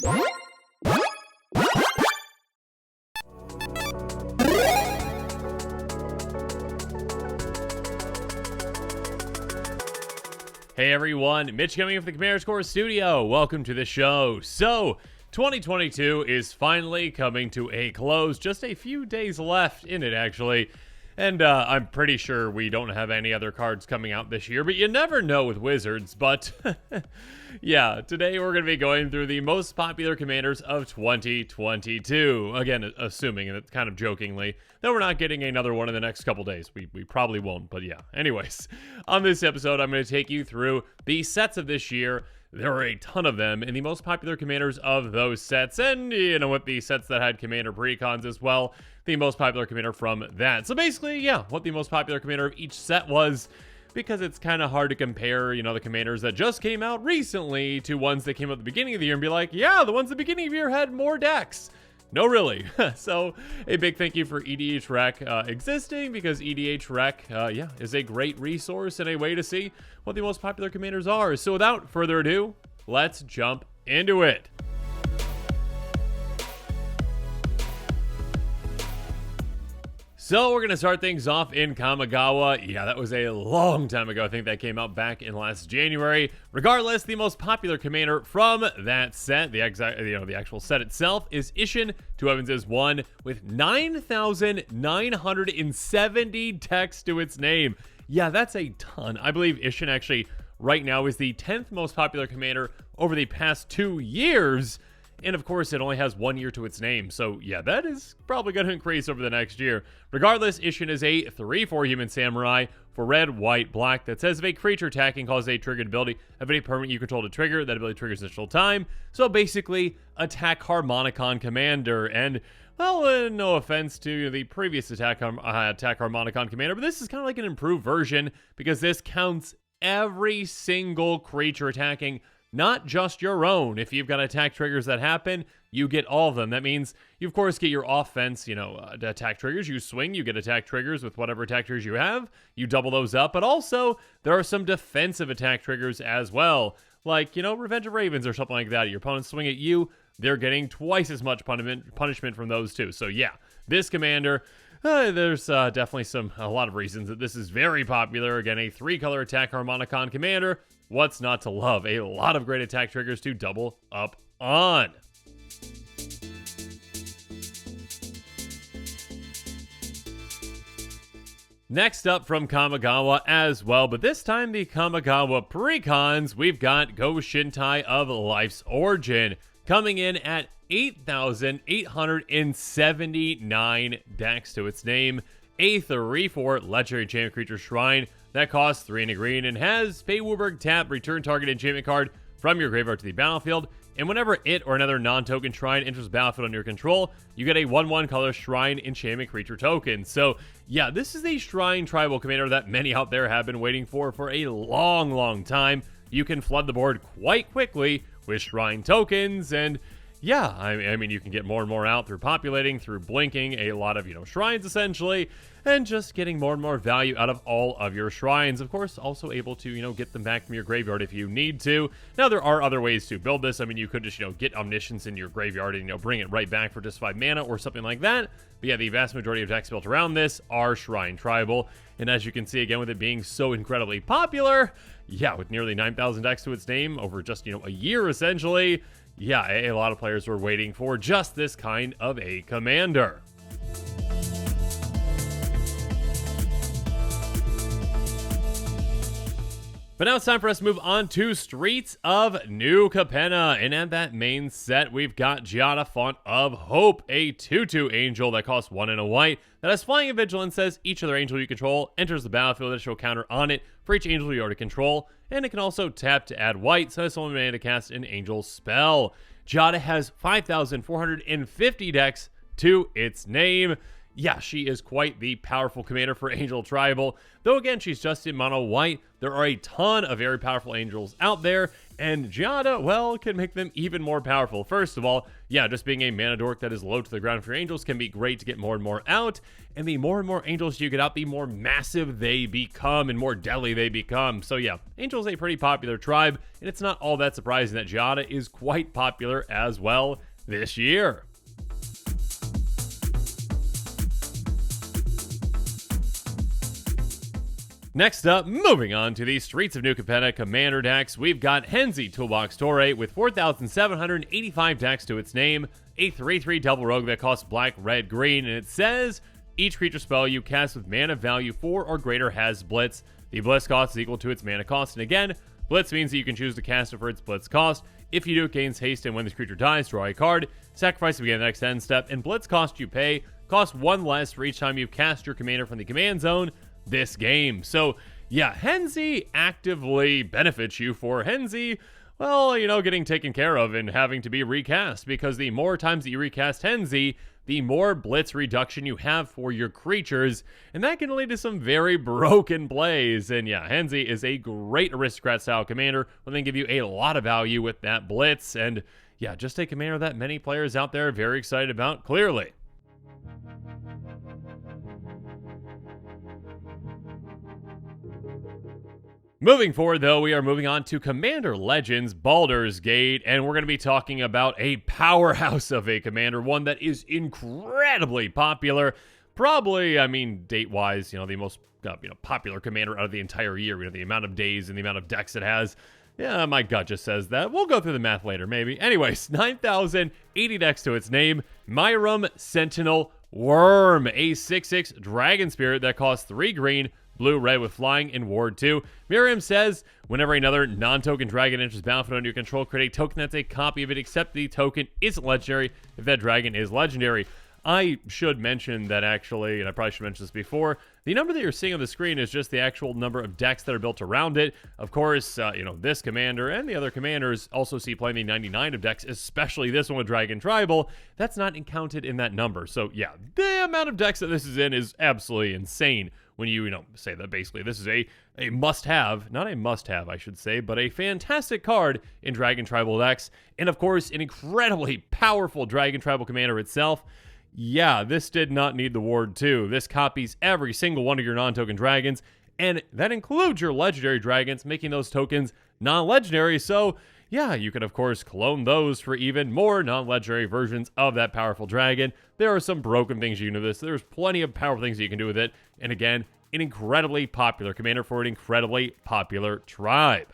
Hey everyone, Mitch coming in from the Commander Score Studio. Welcome to the show. So, 2022 is finally coming to a close. Just a few days left in it, actually. And I'm pretty sure we don't have any other cards coming out this year, but you never know with Wizards. But yeah, today we're going to be going through the most popular commanders of 2022. Again, assuming, and it's kind of jokingly, that we're not getting another one in the next couple days. We probably won't, but yeah. Anyways, on this episode, I'm going to take you through the sets of this year. There are a ton of them, and the most popular commanders of those sets, and, you know, with the sets that had commander precons as well, the most popular commander from that. So basically, yeah, what the most popular commander of each set was, because it's kind of hard to compare, you know, the commanders that just came out recently to ones that came out at the beginning of the year and be like, yeah, the ones at the beginning of the year had more decks. No, really. So a big thank you for EDH Rec existing, because EDH Rec, yeah, is a great resource and a way to see what the most popular commanders are. So without further ado, let's jump into it. So we're going to start things off in Kamagawa. Yeah, that was a long time ago. I think that came out back in last January. Regardless, the most popular commander from that set, the actual set itself, is Ishin. Two Evans is one with 9,970 decks to its name. Yeah, that's a ton. I believe Ishin actually right now is the 10th most popular commander over the past 2 years. And of course, it only has 1 year to its name. So yeah, that is probably going to increase over the next year. Regardless, Ishin is a 3/4 human samurai for red, white, black that says if a creature attacking causes a triggered ability of any permanent you control to trigger, that ability triggers additional time. So basically, attack Harmonicon commander. And well, no offense to the previous attack Harmonicon commander, but this is kind of like an improved version, because this counts every single creature attacking, not just your own. If you've got attack triggers that happen, you get all of them. That means you, of course, get your offense, attack triggers. You swing, you get attack triggers with whatever attack triggers you have. You double those up. But also, there are some defensive attack triggers as well. Like, Revenge of Ravens or something like that. Your opponents swing at you, they're getting twice as much punishment from those too. So yeah, this commander, there's definitely a lot of reasons that this is very popular. Again, a 3-color attack Harmonicon commander. What's not to love? A lot of great attack triggers to double up on. Next up from Kamagawa as well, but this time the Kamagawa precons, we've got Go-Shintai of Life's Origin, coming in at 8,879 decks to its name. A 3/4 legendary enchantment creature shrine that costs 3 and a green and has pay Wooburg tap, return target enchantment card from your graveyard to the battlefield, and whenever it or another non-token shrine enters the battlefield under your control, you get a 1/1 color shrine enchantment creature token. So yeah, this is a shrine tribal commander that many out there have been waiting for a long time. You can flood the board quite quickly with shrine tokens, and yeah, I mean, you can get more and more out through populating, through blinking a lot of, shrines essentially, and just getting more and more value out of all of your shrines. Of course, also able to, get them back from your graveyard if you need to. Now, there are other ways to build this. I mean, you could just, get Omniscience in your graveyard and, bring it right back for just 5 mana or something like that. But yeah, the vast majority of decks built around this are shrine tribal. And as you can see, again, with it being so incredibly popular, yeah, with nearly 9,000 decks to its name over just, a year essentially, yeah, a lot of players were waiting for just this kind of a commander. But now it's time for us to move on to Streets of New Capenna. And at that main set, we've got Giada, Font of Hope, a 2/2 angel that costs 1 and a white, that has flying and vigilance, says each other angel you control enters the battlefield, additional counter on it for each angel you already control, and it can also tap to add white, so it's only mana to cast an angel spell. Giada has 5,450 decks to its name. yeah, she is quite the powerful commander for Angel Tribal. Though again, she's just in mono white. There are a ton of very powerful angels out there, and Giada, well, can make them even more powerful. First of all, yeah, just being a mana dork that is low to the ground for angels can be great to get more and more out, and the more and more angels you get out, the more massive they become and more deadly they become. So yeah, Angel is a pretty popular tribe, and it's not all that surprising that Giada is quite popular as well this year. Next up, moving on to the Streets of New Capenna Commander decks, we've got Henzi Toolbox Torre with 4,785 decks to its name, a 3/3 double rogue that costs black, red, green, and it says, each creature spell you cast with mana value 4 or greater has Blitz. The Blitz cost is equal to its mana cost, and again, Blitz means that you can choose to cast it for its Blitz cost. If you do, it gains haste, and when this creature dies, draw a card, sacrifice to begin the next end step, and Blitz cost you pay costs 1 less for each time you cast your commander from the command zone this game. So yeah, Henzi actively benefits you for Henzi, well, you know, getting taken care of and having to be recast, because the more times that you recast Henzi, the more blitz reduction you have for your creatures, and that can lead to some very broken plays. And yeah, Henzi is a great aristocrat style commander when they give you a lot of value with that blitz, and yeah, just a commander that many players out there are very excited about, clearly. Moving forward, though, we are moving on to Commander Legends Baldur's Gate, and we're going to be talking about a powerhouse of a commander, one that is incredibly popular. Probably, I mean, date-wise, you know, the most popular commander out of the entire year. You know, the amount of days and the amount of decks it has. Yeah, my gut just says that. We'll go through the math later, maybe. Anyways, 9,080 decks to its name. Myram Sentinel Worm, a 6/6 Dragon Spirit that costs 3 green, blue, red with flying in Ward 2. Miriam says, whenever another non-token dragon enters battlefield under your control, create a token that's a copy of it, except the token isn't legendary if that dragon is legendary. I should mention that actually, and I probably should mention this before, the number that you're seeing on the screen is just the actual number of decks that are built around it. Of course, this commander and the other commanders also see plenty 99 of decks, especially this one with Dragon Tribal. That's not counted in that number. So yeah, the amount of decks that this is in is absolutely insane. When you say that basically this is a must-have, not a must-have, I should say, but a fantastic card in Dragon Tribal decks. And of course, an incredibly powerful Dragon Tribal commander itself. Yeah, this did not need the Ward 2. This copies every single one of your non-token dragons, and that includes your legendary dragons, making those tokens non-legendary. So yeah, you can of course clone those for even more non-legendary versions of that powerful dragon. There are some broken things you can do with this. There's plenty of powerful things you can do with it. And again, an incredibly popular commander for an incredibly popular tribe.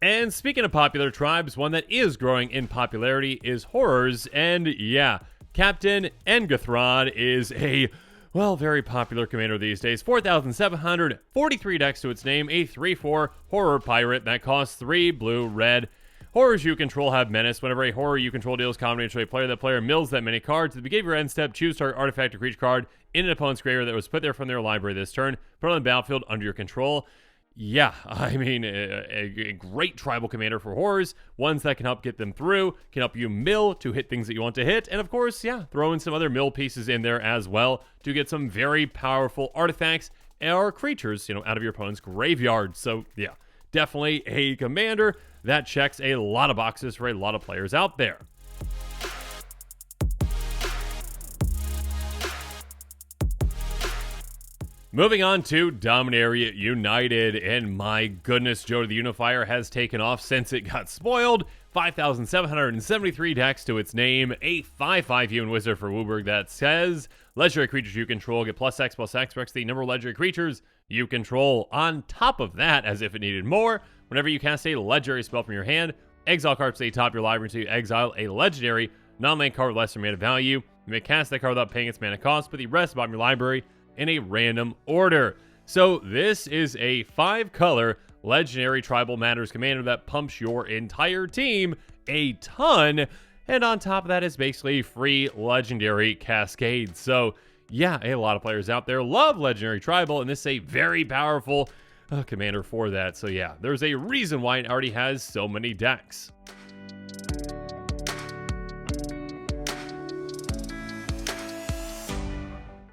And speaking of popular tribes, one that is growing in popularity is Horrors. And yeah, Captain Engathrod is a, well, very popular commander these days. 4,743 decks to its name, a 3/4 horror pirate that costs 3 blue, red. Horrors you control have menace. Whenever a horror you control deals combination to a player, that player mills that many cards. At the beginning of your end step, choose target artifact or creature card in an opponent's graveyard that was put there from their library this turn. Put it on the battlefield under your control. Yeah, I mean, a great tribal commander for horrors. Ones that can help get them through, can help you mill to hit things that you want to hit. And of course, yeah, throw in some other mill pieces in there as well to get some very powerful artifacts or creatures, out of your opponent's graveyard. So yeah, definitely a commander that checks a lot of boxes for a lot of players out there. Moving on to Dominaria United, and my goodness, Joe the Unifier has taken off since it got spoiled. 5,773 decks to its name, a 5/5 human wizard for Wooburg that says, legendary creatures you control get +X for the number of legendary creatures you control. On top of that, as if it needed more, whenever you cast a legendary spell from your hand, exile cards to the top of your library until you exile a legendary non-land card with lesser mana value. You may cast that card without paying its mana cost, but the rest bottom of your library in a random order. So this is a 5-color legendary tribal matters commander that pumps your entire team a ton, and on top of that is basically free legendary cascade. So yeah, a lot of players out there love legendary tribal, and this is a very powerful commander for that. So yeah, there's a reason why it already has so many decks.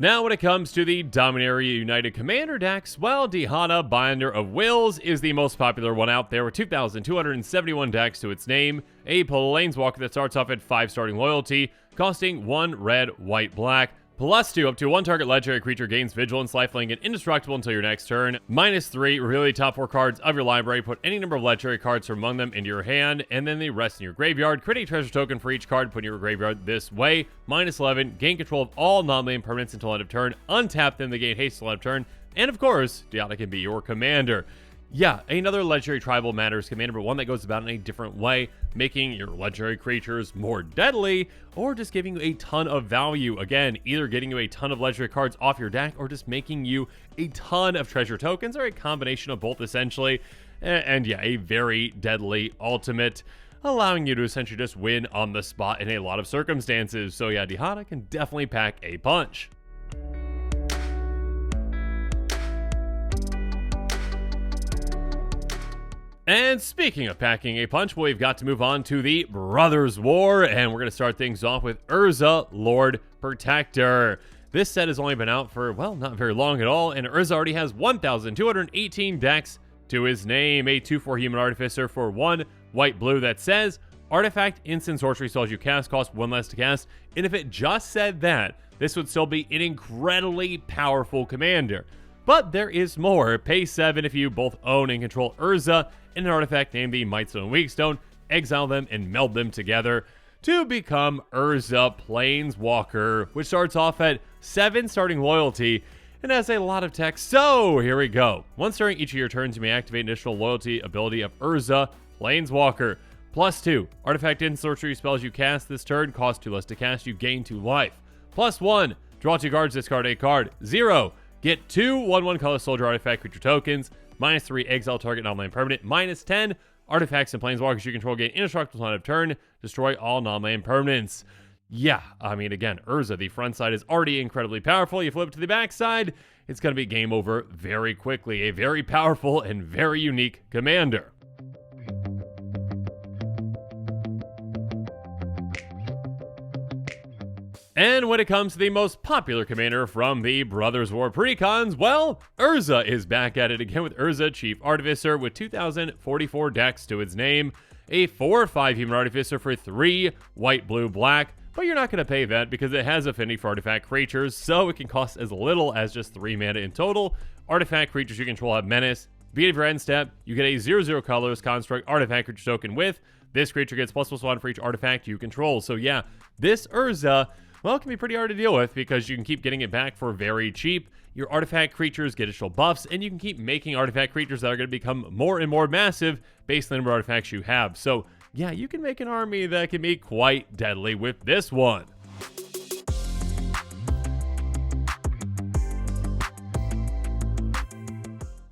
Now when it comes to the Dominaria United Commander decks, well, Giada, Binder of Wills is the most popular one out there with 2,271 decks to its name, a Planeswalker that starts off at 5 starting loyalty, costing 1 red, white, black, +2 up to 1 target legendary creature gains Vigilance, Lifelink, and Indestructible until your next turn. -3, reveal the top 4 cards of your library, put any number of legendary cards from among them into your hand, and then the rest in your graveyard. Create a treasure token for each card put in your graveyard this way. -11, gain control of all non-land permanents until end of turn. Untap them to gain haste until end of turn. And of course, Giada can be your commander. Yeah, another legendary tribal matters commander, but one that goes about in a different way, making your legendary creatures more deadly, or just giving you a ton of value. Again, either getting you a ton of legendary cards off your deck, or just making you a ton of treasure tokens, or a combination of both, essentially. And yeah, a very deadly ultimate, allowing you to essentially just win on the spot in a lot of circumstances. So yeah, Giada can definitely pack a punch. And speaking of packing a punch, well, we've got to move on to the Brothers War, and we're going to start things off with Urza, Lord Protector. This set has only been out for, well, not very long at all, and Urza already has 1,218 decks to his name. A 2/4 Human Artificer for 1 white-blue that says, artifact, instant, sorcery spells you cast cost 1 less to cast, and if it just said that, this would still be an incredibly powerful commander. But there is more. Pay 7 if you both own and control Urza and an artifact named the Mightstone Weakstone. Exile them and meld them together to become Urza Planeswalker, which starts off at 7 starting loyalty and has a lot of text. So here we go. Once during each of your turns, you may activate additional loyalty ability of Urza Planeswalker. +2, artifact and sorcery spells you cast this turn cost 2 less to cast, you gain 2 life. +1, draw 2 cards, discard a card. 0, get 2 1/1 color soldier artifact creature tokens. -3, exile target non-land permanent. -10, artifacts and planeswalkers you control gain indestructible on of turn. Destroy all non-land permanents. Yeah, I mean, again, Urza, the front side is already incredibly powerful. You flip to the back side, it's going to be game over very quickly. A very powerful and very unique commander. And when it comes to the most popular commander from the Brothers War precons, well, Urza is back at it again with Urza Chief Artificer with 2,044 decks to its name. A 4/5 Human Artificer for 3 white, blue, black, but you're not going to pay that because it has affinity for artifact creatures, so it can cost as little as just 3 mana in total. Artifact creatures you control have menace. Beginning of your end step, you get a 0/0 colorless construct artifact creature token with. This creature gets ++1 for each artifact you control. So yeah, this Urza, well, it can be pretty hard to deal with because you can keep getting it back for very cheap. Your artifact creatures get additional buffs, and you can keep making artifact creatures that are going to become more and more massive based on the number of artifacts you have. So, yeah, you can make an army that can be quite deadly with this one.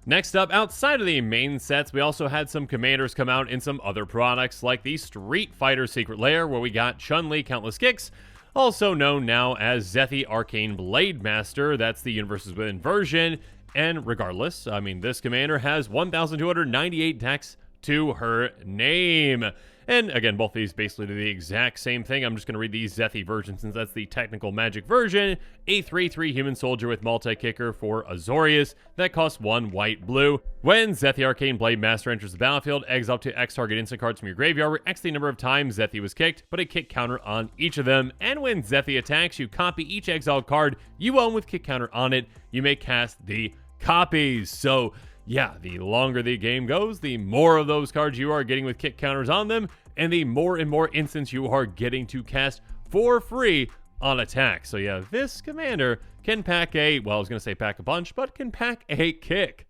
Next up, outside of the main sets, we also had some commanders come out in some other products, like the Street Fighter Secret Lair, where we got Chun-Li Countless Kicks, also known now as Zephyr Arcane Blade Master. That's the Universes Within version. And regardless, I mean, this commander has 1,298 decks to her name. And again, both these basically do the exact same thing. I'm just going to read the Zephyr version since that's the technical Magic version. A 3/3 human soldier with multi-kicker for Azorius that costs 1 white blue. When Zephyr Arcane Blade Master enters the battlefield, exile up to X target instant cards from your graveyard, where X the number of times Zephyr was kicked, but a kick counter on each of them. And when Zephyr attacks, you copy each exiled card you own with kick counter on it. You may cast the copies. So yeah, the longer the game goes, the more of those cards you are getting with kick counters on them, and the more and more instants you are getting to cast for free on attack. So yeah, this commander can pack a, well, I was going to say pack a punch, but can pack a kick.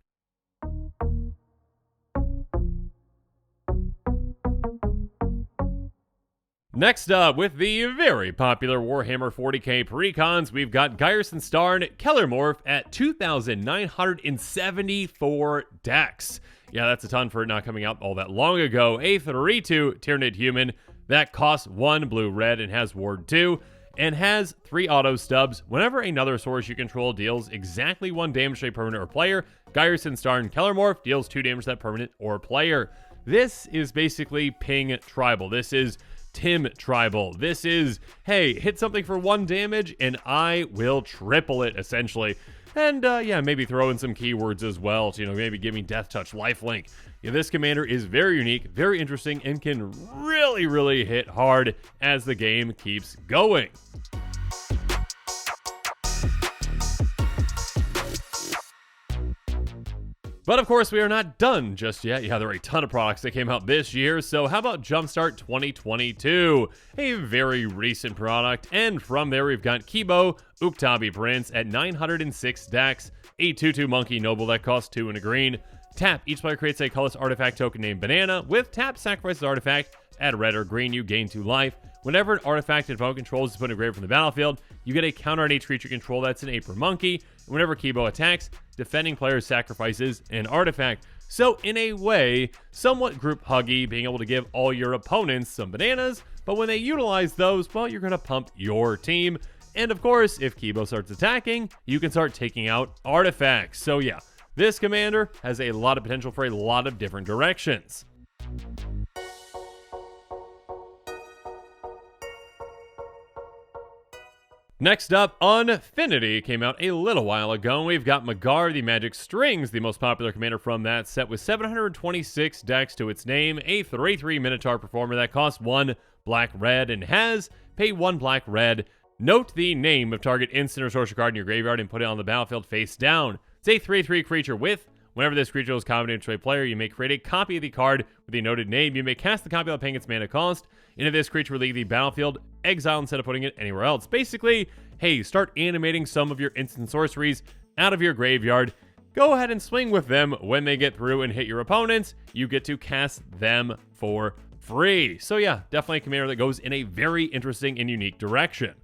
Next up, with the very popular Warhammer 40k precons, we've got Garrison Starn Keller Morph at 2,974 decks. Yeah, that's a ton for it not coming out all that long ago. A 3/2 Tyranid Human that costs 1 blue-red and has Ward 2, and has 3 auto stubs. Whenever another source you control deals exactly 1 damage to a permanent or player, Garrison Starn Keller Morph deals 2 damage to that permanent or player. This is basically ping tribal. This is Tim Tribal. This is, hey, hit something for 1 damage and I will triple it, essentially. And yeah, maybe throw in some keywords as well to, maybe give me Death Touch, Lifelink. Yeah, this commander is very unique, very interesting, and can really, really hit hard as the game keeps going. But of course, we are not done just yet. Yeah, there are a ton of products that came out this year, so how about Jumpstart 2022? A very recent product, and from there we've got Kibo, Uktabi Prince at 906 decks, a 2/2 Monkey Noble that costs 2 and a green. Tap, each player creates a colorless artifact token named Banana. With tap, sacrifices artifact, add red or green, you gain 2 life. Whenever an artifact an opponent controls is put in a grave from the battlefield, you get a counter on each creature control that's an Ape or Monkey. Whenever Kibo attacks, defending player sacrifices an artifact. So in a way, somewhat group huggy, being able to give all your opponents some bananas, but when they utilize those, well, you're going to pump your team. And of course, if Kibo starts attacking, you can start taking out artifacts. So yeah, this commander has a lot of potential for a lot of different directions. Next up, Unfinity came out a little while ago. We've got McGarity, the Magic Strings, the most popular commander from that set, with 726 decks to its name, a 3/3 Minotaur performer that costs 1 black-red and has pay 1 black-red. Note the name of target instant or sorcery card in your graveyard and put it on the battlefield face down. It's a 3/3 creature with, whenever this creature is combined to a player, you may create a copy of the card with the noted name. You may cast the copy without paying its mana cost. And if this creature will leave the battlefield, exile instead of putting it anywhere else. Basically, hey, start animating some of your instant sorceries out of your graveyard. Go ahead and swing with them when they get through and hit your opponents. You get to cast them for free. So yeah, definitely a commander that goes in a very interesting and unique direction.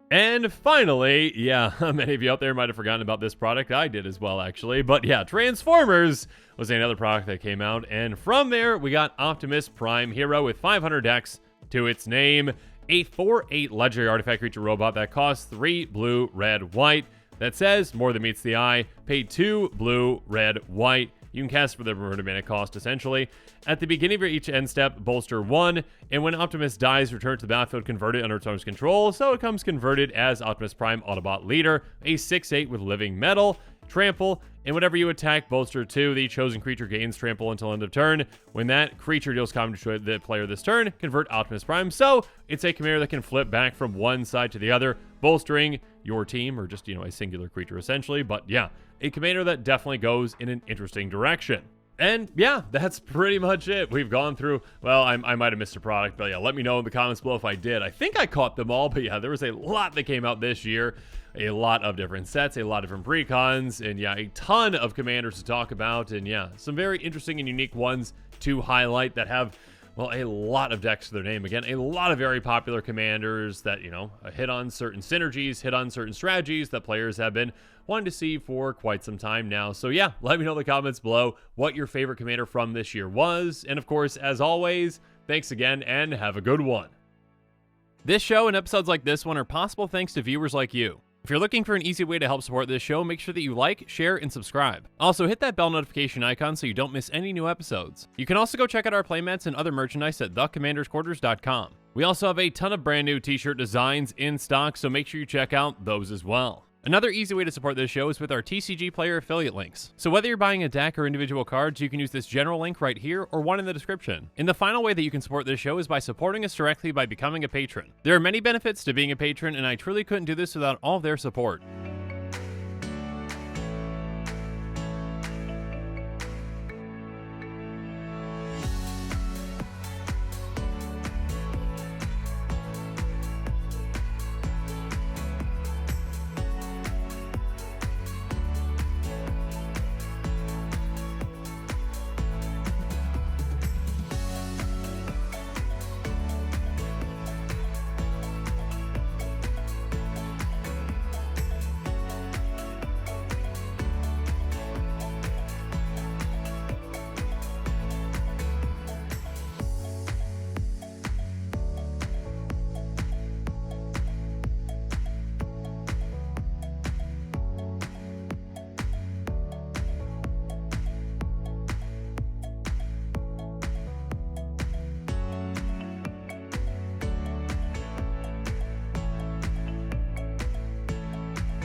And finally, yeah, many of you out there might have forgotten about this product. I did as well, actually. But yeah, Transformers was another product that came out. And from there, we got Optimus Prime Hero with 500 decks to its name. A 4/8 legendary artifact creature robot that costs 3 blue, red, white. That says, more than meets the eye, pay 2 blue, red, white. You can cast for the reverted mana cost, essentially. At the beginning of each end step, bolster 1, and when Optimus dies, return to the battlefield converted under its owner's control, so it comes converted as Optimus Prime Autobot Leader, a 6/8 with living metal, trample, and whenever you attack bolster 2, the chosen creature gains trample until end of turn. When that creature deals combat to the player this turn, convert Optimus Prime, so it's a commander that can flip back from one side to the other, bolstering your team, or just, a singular creature, essentially. But yeah, a commander that definitely goes in an interesting direction. And yeah, that's pretty much it. We've gone through, well, I might have missed a product, but yeah, let me know in the comments below if I did. I think I caught them all, but yeah, there was a lot that came out this year. A lot of different sets, a lot of different precons, and yeah, a ton of commanders to talk about. And yeah, some very interesting and unique ones to highlight that have, well, a lot of decks to their name. Again, a lot of very popular commanders that, hit on certain synergies, hit on certain strategies that players have been wanting to see for quite some time now. So yeah, let me know in the comments below what your favorite commander from this year was. And of course, as always, thanks again and have a good one. This show and episodes like this one are possible thanks to viewers like you. If you're looking for an easy way to help support this show, make sure that you like, share, and subscribe. Also, hit that bell notification icon so you don't miss any new episodes. You can also go check out our playmats and other merchandise at thecommandersquarters.com. We also have a ton of brand new t-shirt designs in stock, so make sure you check out those as well. Another easy way to support this show is with our TCG Player affiliate links. So whether you're buying a deck or individual cards, you can use this general link right here or one in the description. And the final way that you can support this show is by supporting us directly by becoming a patron. There are many benefits to being a patron, and I truly couldn't do this without all of their support.